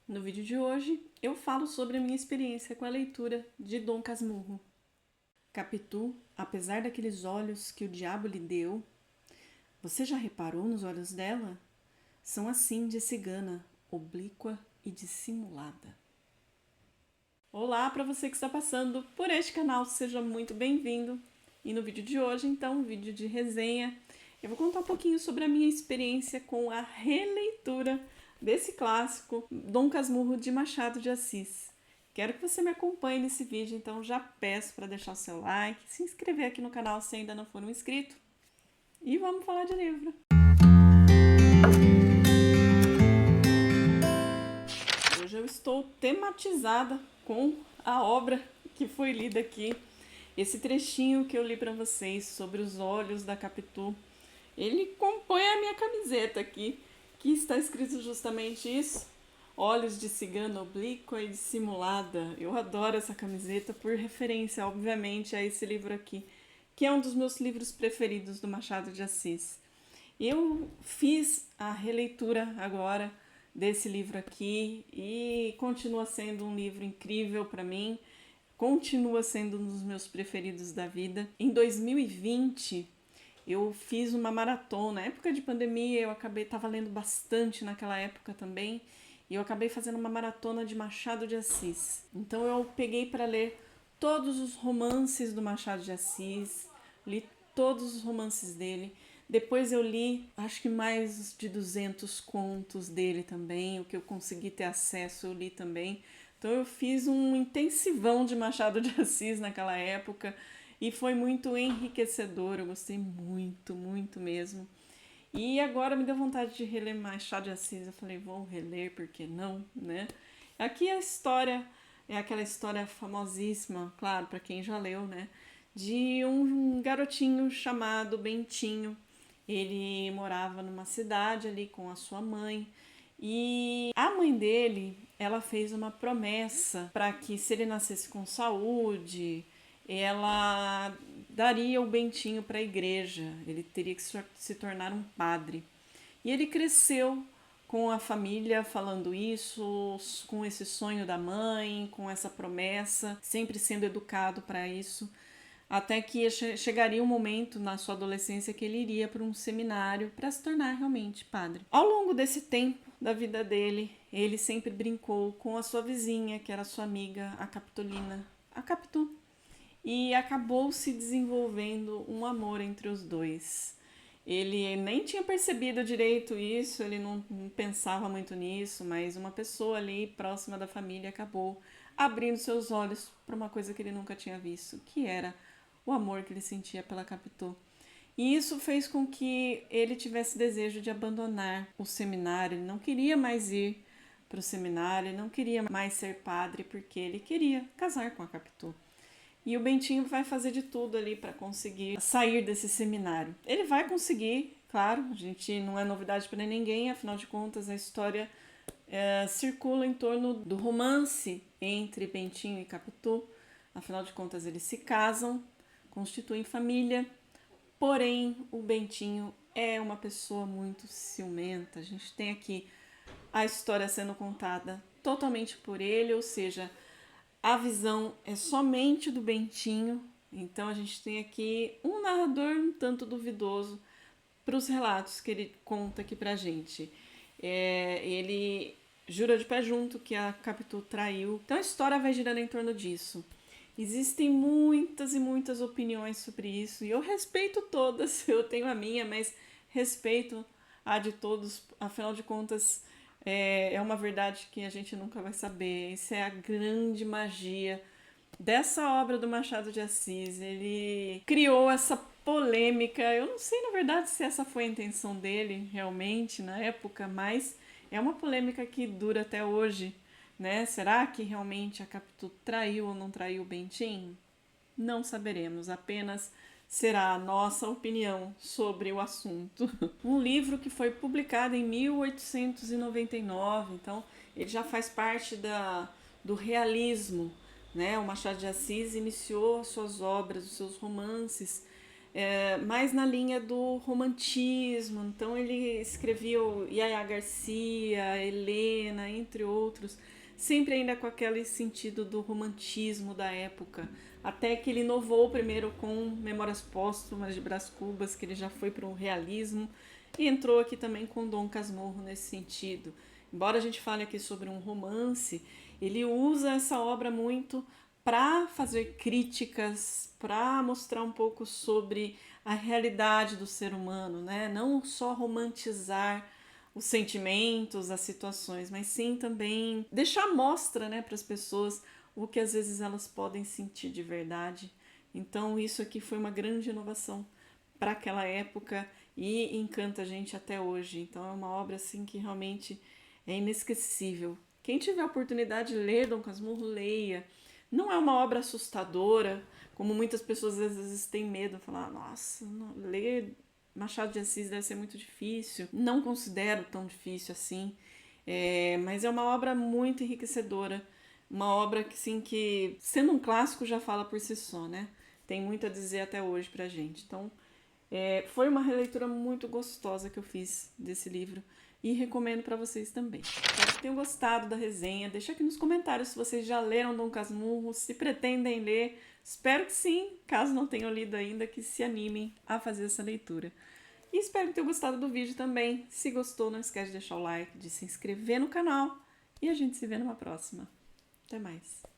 No vídeo de hoje, eu falo sobre a minha experiência com a leitura de Dom Casmurro. Capitu, apesar daqueles olhos que o diabo lhe deu, você já reparou nos olhos dela? São assim de cigana, oblíqua e dissimulada. Olá para você que está passando por este canal, seja muito bem-vindo. E no vídeo de hoje, então, um vídeo de resenha, eu vou contar um pouquinho sobre a minha experiência com a releitura desse clássico, Dom Casmurro de Machado de Assis. Quero que você me acompanhe nesse vídeo, então já peço para deixar o seu like, se inscrever aqui no canal se ainda não for um inscrito e vamos falar de livro. Hoje eu estou tematizada com a obra que foi lida aqui. Esse trechinho que eu li para vocês sobre os olhos da Capitu, ele compõe a minha camiseta aqui, que está escrito justamente isso: olhos de cigana oblíqua e dissimulada. Eu adoro essa camiseta por referência, obviamente, a esse livro aqui, que é um dos meus livros preferidos do Machado de Assis. Eu fiz a releitura agora desse livro aqui e continua sendo um livro incrível para mim, continua sendo um dos meus preferidos da vida. Em 2020, eu fiz uma maratona. Na época de pandemia, estava lendo bastante naquela época também, e eu acabei fazendo uma maratona de Machado de Assis. Então eu peguei para ler todos os romances do Machado de Assis, li todos os romances dele. Depois eu li, acho que mais de 200 contos dele também, o que eu consegui ter acesso eu li também. Então eu fiz um intensivão de Machado de Assis naquela época e foi muito enriquecedor, eu gostei muito, muito mesmo. E agora me deu vontade de reler Machado de Assis, eu falei, vou reler, por que não, né? Aqui a história é aquela história famosíssima, claro, para quem já leu, né? De um garotinho chamado Bentinho. Ele morava numa cidade ali com a sua mãe e a mãe dele, ela fez uma promessa para que se ele nascesse com saúde, ela daria o Bentinho para a igreja, ele teria que se tornar um padre. E ele cresceu com a família falando isso, com esse sonho da mãe, com essa promessa, sempre sendo educado para isso, até que chegaria um momento na sua adolescência que ele iria para um seminário para se tornar realmente padre. Ao longo desse tempo da vida dele, ele sempre brincou com a sua vizinha, que era sua amiga, a Capitolina, a Capitu, e acabou se desenvolvendo um amor entre os dois. Ele nem tinha percebido direito isso, ele não pensava muito nisso, mas uma pessoa ali próxima da família acabou abrindo seus olhos para uma coisa que ele nunca tinha visto, que era o amor que ele sentia pela Capitu. E isso fez com que ele tivesse desejo de abandonar o seminário, ele não queria mais ir para o seminário, ele não queria mais ser padre, porque ele queria casar com a Capitu. E o Bentinho vai fazer de tudo ali para conseguir sair desse seminário. Ele vai conseguir, claro, a gente não é novidade para ninguém, afinal de contas a história circula em torno do romance entre Bentinho e Capitu. Afinal de contas eles se casam, constituem família, porém o Bentinho é uma pessoa muito ciumenta. A gente tem aqui a história sendo contada totalmente por ele, ou seja, a visão é somente do Bentinho, então a gente tem aqui um narrador um tanto duvidoso para os relatos que ele conta aqui pra gente. Ele jura de pé junto que a Capitu traiu, então a história vai girando em torno disso. Existem muitas e muitas opiniões sobre isso e eu respeito todas, eu tenho a minha, mas respeito a de todos, afinal de contas é uma verdade que a gente nunca vai saber. Isso é a grande magia dessa obra do Machado de Assis. Ele criou essa polêmica. Eu não sei, na verdade, se essa foi a intenção dele realmente na época, mas é uma polêmica que dura até hoje, né? Será que realmente a Capitu traiu ou não traiu o Bentinho? Não saberemos, apenas será a nossa opinião sobre o assunto. Um livro que foi publicado em 1899, então ele já faz parte do realismo, né? O Machado de Assis iniciou suas obras, os seus romances mais na linha do romantismo. Então ele escreveu Yaya Garcia, Helena, entre outros, sempre ainda com aquele sentido do romantismo da época. Até que ele inovou primeiro com Memórias Póstumas de Brás Cubas, que ele já foi para o realismo, e entrou aqui também com Dom Casmurro nesse sentido. Embora a gente fale aqui sobre um romance, ele usa essa obra muito para fazer críticas, para mostrar um pouco sobre a realidade do ser humano, né? Não só romantizar os sentimentos, as situações, mas sim também deixar mostra, né, para as pessoas o que às vezes elas podem sentir de verdade. Então isso aqui foi uma grande inovação para aquela época e encanta a gente até hoje. Então é uma obra assim que realmente é inesquecível. Quem tiver a oportunidade de ler Dom Casmurro, leia. Não é uma obra assustadora, como muitas pessoas às vezes têm medo, falar, nossa, ler Machado de Assis deve ser muito difícil. Não considero tão difícil assim, mas é uma obra muito enriquecedora, uma obra que, sim, que sendo um clássico já fala por si só, né? Tem muito a dizer até hoje pra gente. Então, foi uma releitura muito gostosa que eu fiz desse livro e recomendo para vocês também. Espero que tenham gostado da resenha. Deixa aqui nos comentários se vocês já leram Dom Casmurro, se pretendem ler. Espero que sim, caso não tenham lido ainda, que se animem a fazer essa leitura. E espero que tenham gostado do vídeo também. Se gostou, não esquece de deixar o like, de se inscrever no canal e a gente se vê numa próxima. Até mais!